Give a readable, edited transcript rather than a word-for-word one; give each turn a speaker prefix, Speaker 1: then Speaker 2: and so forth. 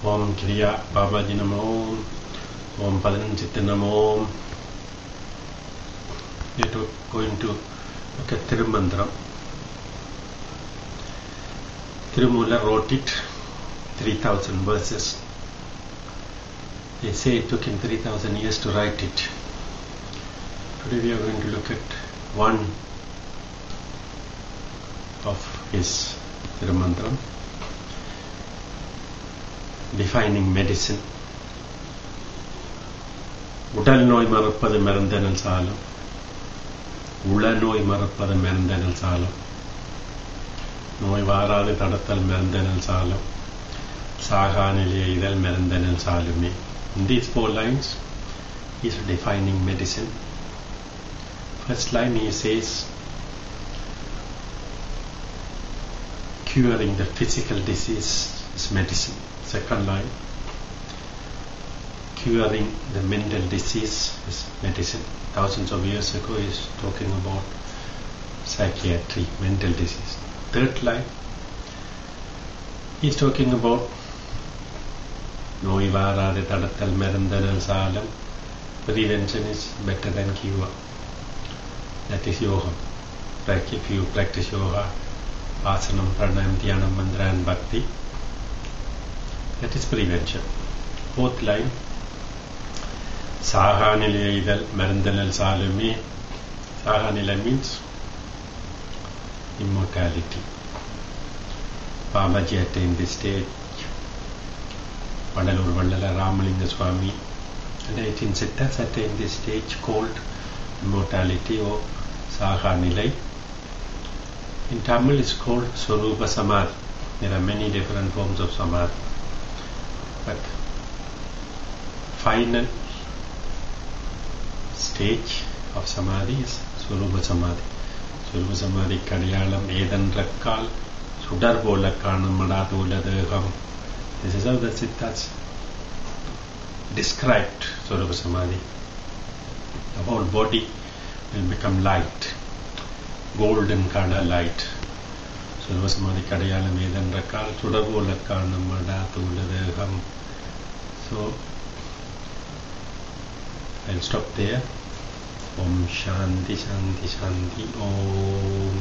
Speaker 1: Om Kriya Babaji Namo, Om Padanchitta Namo. We are going to look at Tirumandram. Tirumula wrote it 3000 verses. They say it took him 3000 years to write it. Today we are going to look at one of his Tirumandram, defining medicine. உடல் நோய் மறப்பது மறந்தனல் சாலும், உள நோய் மறப்பது மறந்தனல் சாலும், நோய் வாராது தடுத்தல் மறந்தனல் சாலும், சாகா நிலையை இதழ் மறந்தனல் சாலுமே. In these 4 lines, he is defining medicine. First line he says, curing the physical disease is medicine. Second line, curing the mental disease is medicine. Thousands of years ago he is talking about psychiatry, mental disease. Third line, he is talking about நோய் வாராது தடுத்தல் மருந்தனல் சாலம். Prevention is better than cure. That is yoga. If you practice yoga, asanam, pranayam, dhyanam, mantra and bhakti, that is prevention. Fourth line, saha nilayidal marandhanal salame. Saha nilay means immortality. Babaji attained this stage. Vandalur Vandala Ramalinga Swami and 18 Siddhas attained this stage called immortality or Saha Nilai. In Tamil it's called Swarupa Samadhi. There are many different forms of Samadhi, but final stage of Samadhi is Swarupa Samadhi. Swarupa Samadhi Kadiyalam Edan Rakkal Sudar Bola Kanam Madadula Deham. This is how the Siddhas described Swarupa Samadhi. The whole body will become light, golden color light. Swarupa Samadhi Kadayala Medan Rakal Sudabola Karnam Madhatula Deham. So I'll stop there. Om Shanti Shanti Shanti Om.